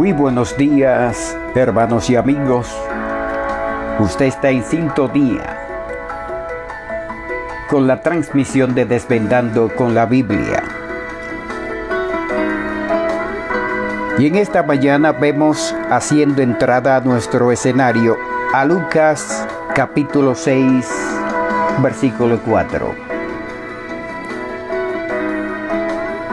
Muy buenos días, hermanos y amigos. Usted está en sintonía con la transmisión de Desvendando con la Biblia. Y en esta mañana vemos haciendo entrada a nuestro escenario a Lucas capítulo 6, versículo 4.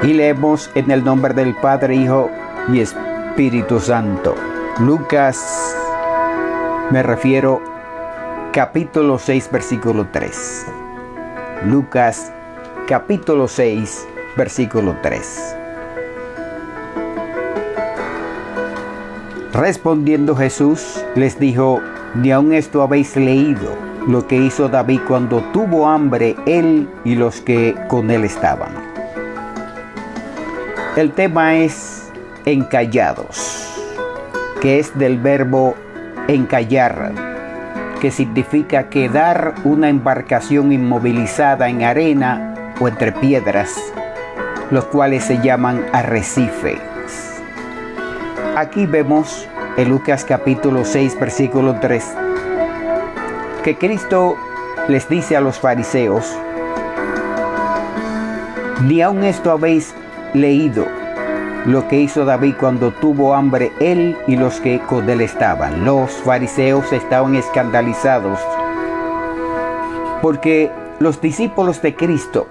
Y leemos en el nombre del Padre, Hijo y Espíritu Santo. Lucas, me refiero, capítulo 6, versículo 3. Lucas, capítulo 6, versículo 3. Respondiendo Jesús, les dijo: ¿Ni aun esto habéis leído, lo que hizo David cuando tuvo hambre, él y los que con él estaban? El tema es encallados, que es del verbo encallar, que significa quedar una embarcación inmovilizada en arena o entre piedras, los cuales se llaman arrecifes. Aquí vemos en Lucas capítulo 6, versículo 3, que Cristo les dice a los fariseos: ¿Ni aun esto habéis leído, lo que hizo David cuando tuvo hambre, él y los que con él estaban? Los fariseos estaban escandalizados porque los discípulos de Cristo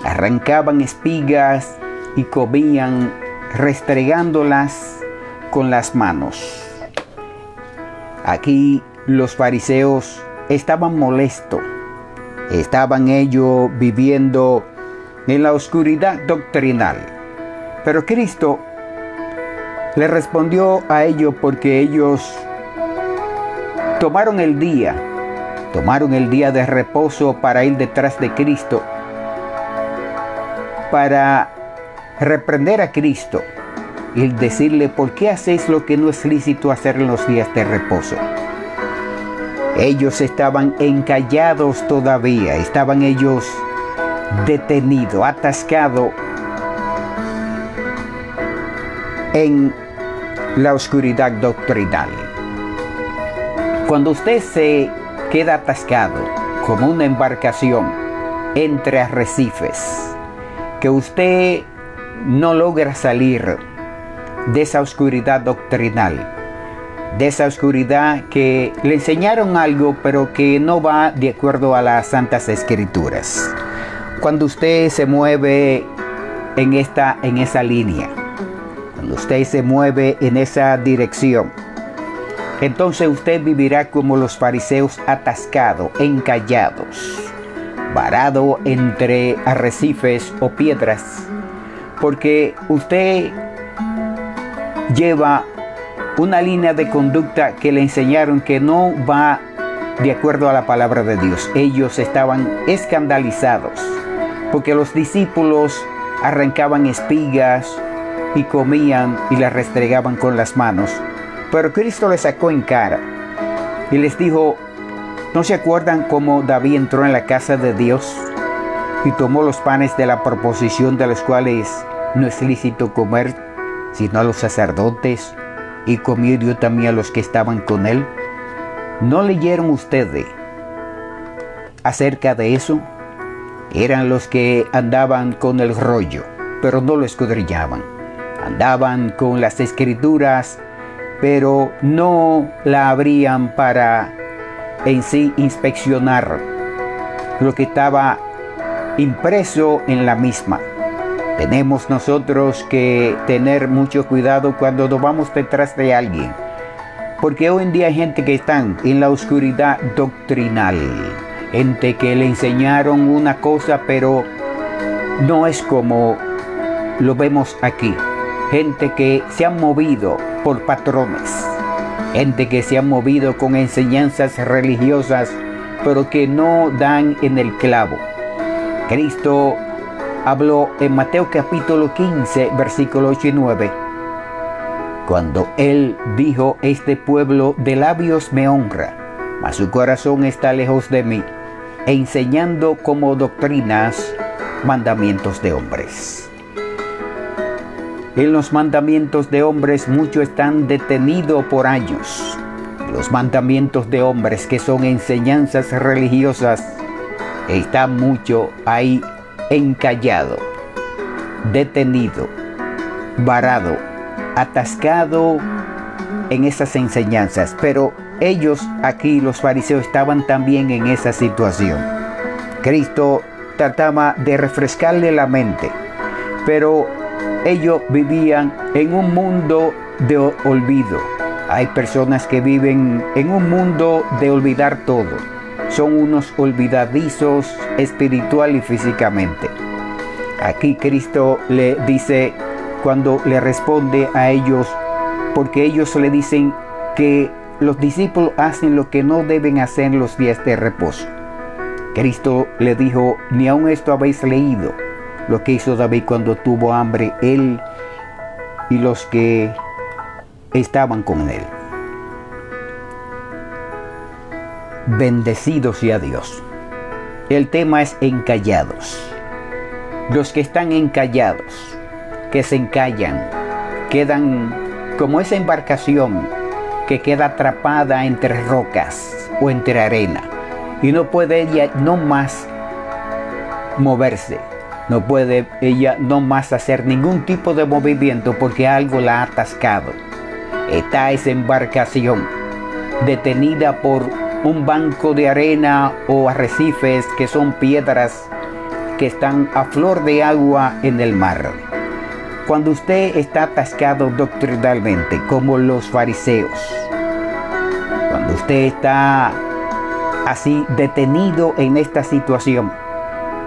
arrancaban espigas y comían restregándolas con las manos. Aquí los fariseos estaban molestos. Estaban ellos viviendo en la oscuridad doctrinal. Pero Cristo le respondió a ellos porque ellos tomaron el día de reposo para ir detrás de Cristo, para reprender a Cristo y decirle: ¿por qué hacéis lo que no es lícito hacer en los días de reposo? Ellos estaban encallados todavía, estaban ellos detenidos, atascados en la oscuridad doctrinal. Cuando usted se queda atascado como una embarcación entre arrecifes, que usted no logra salir de esa oscuridad doctrinal, de esa oscuridad que le enseñaron algo pero que no va de acuerdo a las Santas Escrituras. Cuando usted se mueve en esa línea, cuando usted se mueve en esa dirección, entonces usted vivirá como los fariseos, atascado, encallados, varado entre arrecifes o piedras, porque usted lleva una línea de conducta que le enseñaron que no va de acuerdo a la palabra de Dios. Ellos estaban escandalizados porque los discípulos arrancaban espigas y comían y las restregaban con las manos. Pero Cristo les sacó en cara y les dijo: ¿no se acuerdan cómo David entró en la casa de Dios y tomó los panes de la proposición, de los cuales no es lícito comer sino a los sacerdotes, y comió y dio también a los que estaban con él? ¿No leyeron ustedes acerca de eso? Eran los que andaban con el rollo, pero no lo escudriñaban. Andaban con las Escrituras, pero no la abrían para en sí inspeccionar lo que estaba impreso en la misma. Tenemos nosotros que tener mucho cuidado cuando nos vamos detrás de alguien, porque hoy en día hay gente que están en la oscuridad doctrinal, gente que le enseñaron una cosa pero no es como lo vemos aquí, gente que se han movido por patrones, gente que se han movido con enseñanzas religiosas pero que no dan en el clavo. Cristo habló en Mateo capítulo 15, versículo 8 y 9, cuando él dijo: este pueblo de labios me honra, mas su corazón está lejos de mí, enseñando como doctrinas mandamientos de hombres. En los mandamientos de hombres muchos están detenidos por años. Los mandamientos de hombres, que son enseñanzas religiosas, están mucho ahí encallado, detenido, varado, atascado en esas enseñanzas. Pero ellos aquí, los fariseos, estaban también en esa situación. Cristo trataba de refrescarle la mente, pero ellos vivían en un mundo de olvido. Hay personas que viven en un mundo de olvidar todo. Son unos olvidadizos espiritual y físicamente. Aquí Cristo le dice, cuando le responde a ellos, porque ellos le dicen que los discípulos hacen lo que no deben hacer en los días de reposo. Cristo le dijo, ni aun esto habéis leído, lo que hizo David cuando tuvo hambre, él y los que estaban con él. Bendecido sea Dios. El tema es encallados. Los que están encallados, que se encallan, quedan como esa embarcación que queda atrapada entre rocas o entre arena y no puede ella no más moverse, no puede ella no más hacer ningún tipo de movimiento porque algo la ha atascado. Está esa embarcación detenida por un banco de arena o arrecifes que son piedras que están a flor de agua en el mar. Cuando usted está atascado doctrinalmente, como los fariseos, cuando usted está así detenido en esta situación,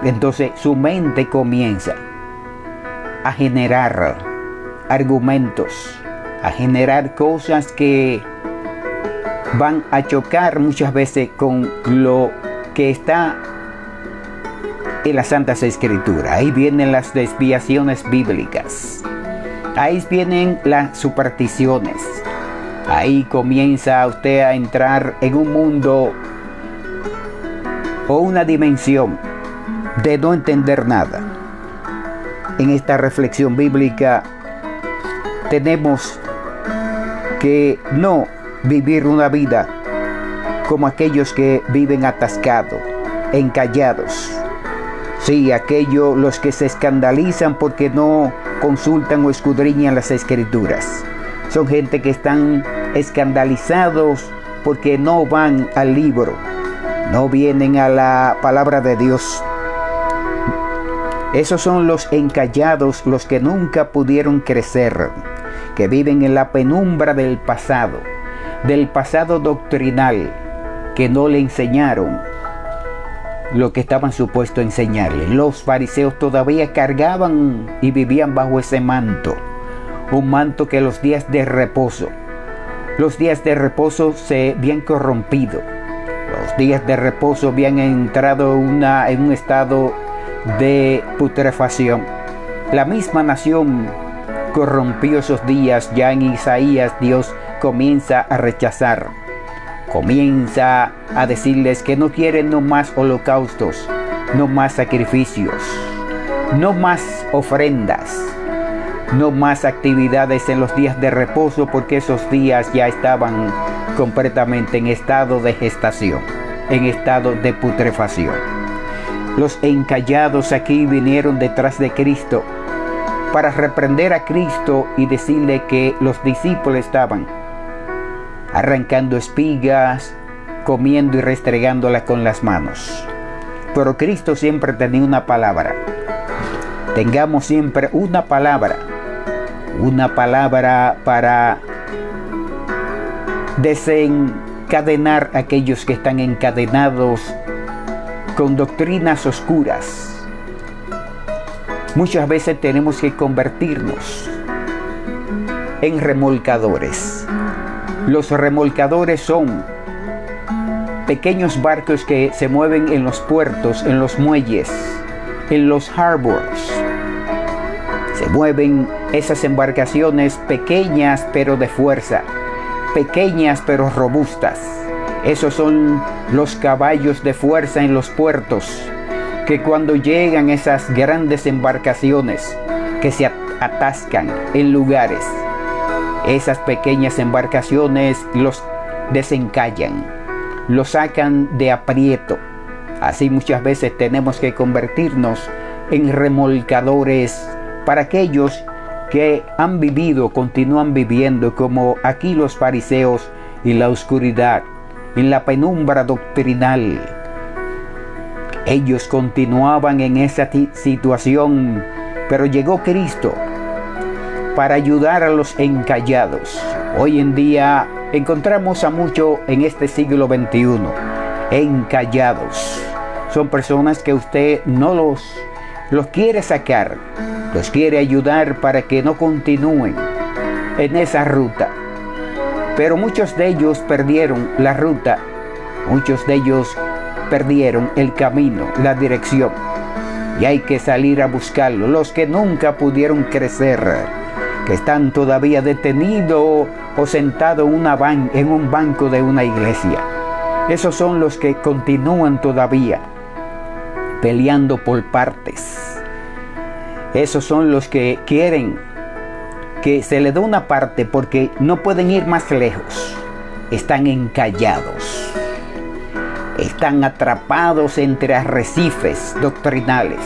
entonces su mente comienza a generar argumentos, a generar cosas que van a chocar muchas veces con lo que está en las Santas Escrituras. Ahí vienen las desviaciones bíblicas, ahí vienen las supersticiones, ahí comienza usted a entrar en un mundo o una dimensión de no entender nada. En esta reflexión bíblica tenemos que no vivir una vida como aquellos que viven atascados, encallados. Sí, aquellos los que se escandalizan porque no consultan o escudriñan las Escrituras. Son gente que están escandalizados porque no van al libro, no vienen a la palabra de Dios. Esos son los encallados, los que nunca pudieron crecer, que viven en la penumbra del pasado doctrinal, que no le enseñaron lo que estaban supuestos a enseñarle. Los fariseos todavía cargaban y vivían bajo ese manto, un manto que los días de reposo se habían corrompido. Los días de reposo habían entrado en un estado de putrefacción. La misma nación corrompió esos días. Ya en Isaías Dios comienza a rechazar, comienza a decirles que no quieren no más holocaustos, no más sacrificios, no más ofrendas, no más actividades en los días de reposo, porque esos días ya estaban completamente en estado de gestación, en estado de putrefacción. Los encallados aquí vinieron detrás de Cristo para reprender a Cristo y decirle que los discípulos estaban arrancando espigas, comiendo y restregándolas con las manos. Pero Cristo siempre tenía una palabra. Tengamos siempre una palabra para desencadenar a aquellos que están encadenados con doctrinas oscuras. Muchas veces tenemos que convertirnos en remolcadores. Los remolcadores son pequeños barcos que se mueven en los puertos, en los muelles, en los harbors. Se mueven esas embarcaciones pequeñas pero de fuerza, pequeñas pero robustas. Esos son los caballos de fuerza en los puertos, que cuando llegan esas grandes embarcaciones que se atascan en lugares. Esas pequeñas embarcaciones los desencallan, los sacan de aprieto. Así muchas veces tenemos que convertirnos en remolcadores para aquellos que han vivido, continúan viviendo como aquí los fariseos en la oscuridad, en la penumbra doctrinal. Ellos continuaban en esa situación, pero llegó Cristo para ayudar a los encallados. Hoy en día encontramos a muchos en este siglo XXI encallados. Son personas que usted no los quiere sacar, los quiere ayudar para que no continúen en esa ruta. Pero muchos de ellos perdieron la ruta, muchos de ellos perdieron el camino, la dirección. Y hay que salir a buscarlo. Los que nunca pudieron crecer, que están todavía detenidos o sentados en un banco de una iglesia. Esos son los que continúan todavía peleando por partes. Esos son los que quieren que se les dé una parte porque no pueden ir más lejos. Están encallados. Están atrapados entre arrecifes doctrinales.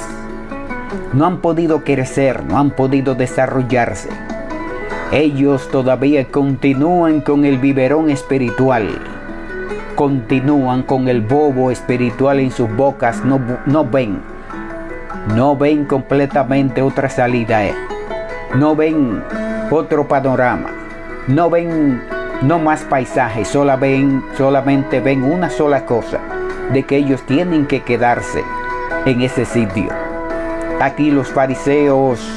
No han podido crecer, no han podido desarrollarse. Ellos todavía continúan con el biberón espiritual. Continúan con el bobo espiritual en sus bocas. No ven completamente otra salida. No ven otro panorama. No ven no más paisajes. Solamente ven una sola cosa: de que ellos tienen que quedarse en ese sitio. Aquí los fariseos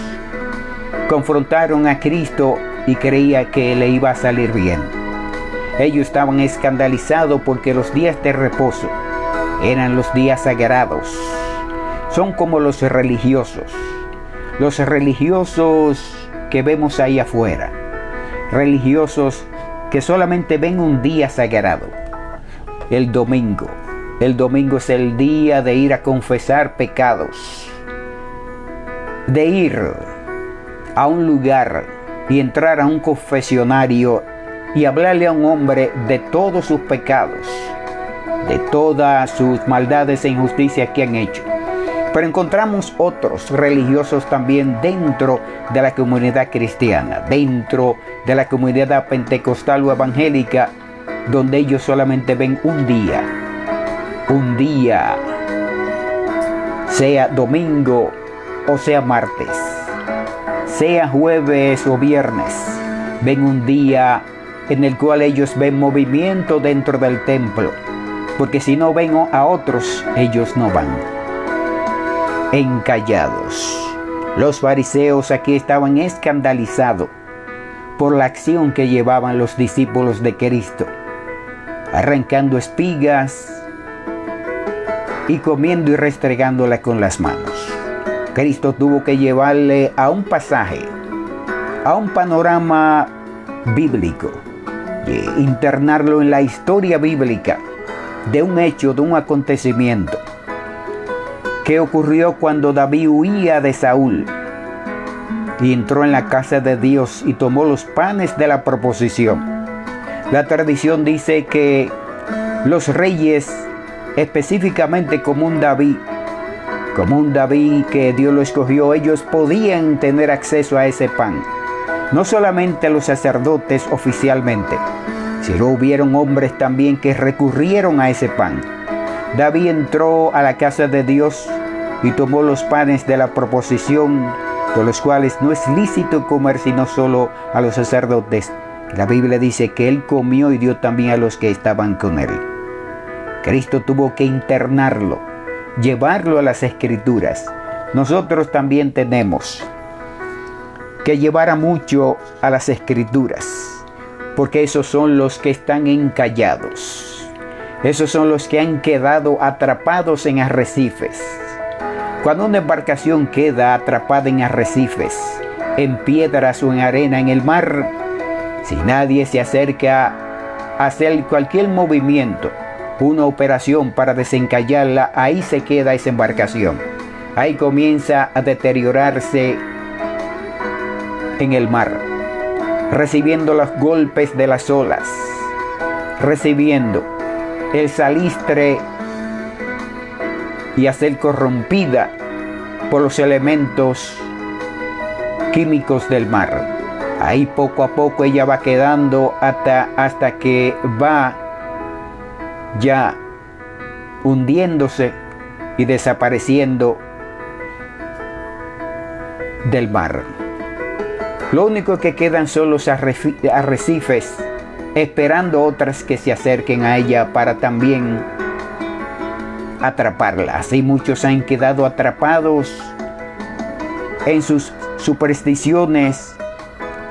confrontaron a Cristo y creía que le iba a salir bien. Ellos estaban escandalizados porque los días de reposo eran los días sagrados. Son como los religiosos que vemos ahí afuera. Religiosos que solamente ven un día sagrado, el domingo. El domingo es el día de ir a confesar pecados, de ir a un lugar y entrar a un confesionario y hablarle a un hombre de todos sus pecados, de todas sus maldades e injusticias que han hecho. Pero encontramos otros religiosos también dentro de la comunidad cristiana, dentro de la comunidad pentecostal o evangélica, donde ellos solamente ven un día, sea domingo o sea martes, sea jueves o viernes, ven un día en el cual ellos ven movimiento dentro del templo, porque si no ven a otros, ellos no van. Encallados. Los fariseos aquí estaban escandalizados por la acción que llevaban los discípulos de Cristo, arrancando espigas y comiendo y restregándola con las manos. Cristo tuvo que llevarle a un pasaje, a un panorama bíblico, internarlo en la historia bíblica de un hecho, de un acontecimiento que ocurrió cuando David huía de Saúl y entró en la casa de Dios y tomó los panes de la proposición. La tradición dice que los reyes, específicamente como un David que Dios lo escogió, ellos podían tener acceso a ese pan. No solamente los sacerdotes oficialmente, sino hubieron hombres también que recurrieron a ese pan. David entró a la casa de Dios y tomó los panes de la proposición, de los cuales no es lícito comer sino solo a los sacerdotes. La Biblia dice que él comió y dio también a los que estaban con él. Cristo tuvo que internarlo, llevarlo a las Escrituras. Nosotros también tenemos que llevar a mucho a las Escrituras, porque esos son los que están encallados. Esos son los que han quedado atrapados en arrecifes. Cuando una embarcación queda atrapada en arrecifes, en piedras o en arena en el mar, si nadie se acerca a hacer cualquier movimiento, una operación para desencallarla, ahí se queda esa embarcación. Ahí comienza a deteriorarse en el mar, recibiendo los golpes de las olas, recibiendo el salistre y a ser corrompida por los elementos químicos del mar. Ahí poco a poco ella va quedando hasta que va ya hundiéndose y desapareciendo del mar. Lo único que quedan son los arrecifes, esperando otras que se acerquen a ella para también atraparla. Así muchos han quedado atrapados en sus supersticiones,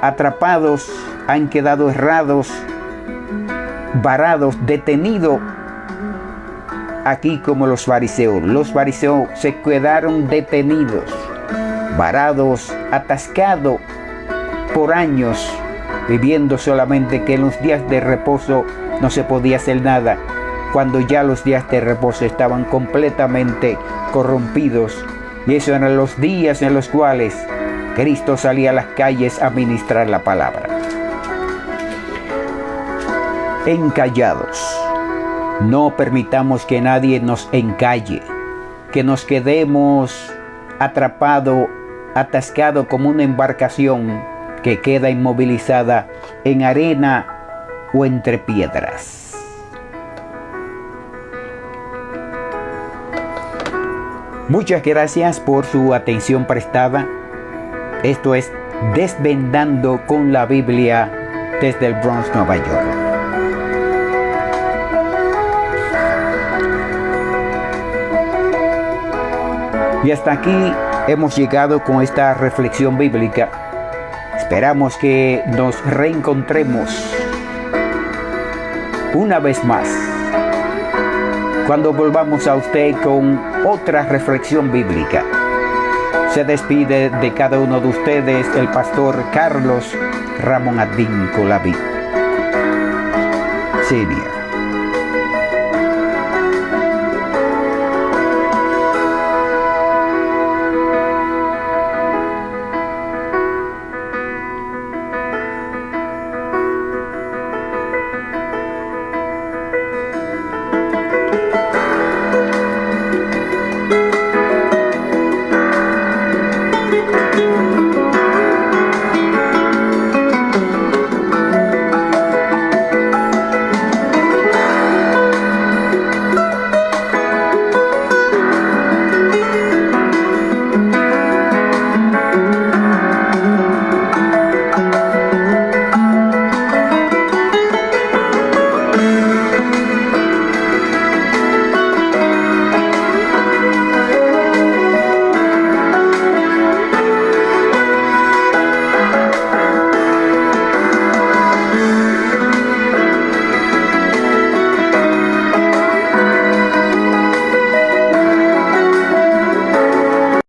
atrapados, han quedado errados, varados, detenidos, aquí como los fariseos. Los fariseos se quedaron detenidos, varados, atascados por años, viviendo solamente que en los días de reposo no se podía hacer nada, cuando ya los días de reposo estaban completamente corrompidos. Y esos eran los días en los cuales Cristo salía a las calles a ministrar la palabra. Encallados. No permitamos que nadie nos encalle, que nos quedemos atrapados, atascados como una embarcación que queda inmovilizada en arena o entre piedras. Muchas gracias por su atención prestada. Esto es Desvendando con la Biblia desde el Bronx, Nueva York. Y hasta aquí hemos llegado con esta reflexión bíblica. Esperamos que nos reencontremos una vez más cuando volvamos a usted con otra reflexión bíblica. Se despide de cada uno de ustedes el pastor Carlos Ramón Adín Colaví, Senior.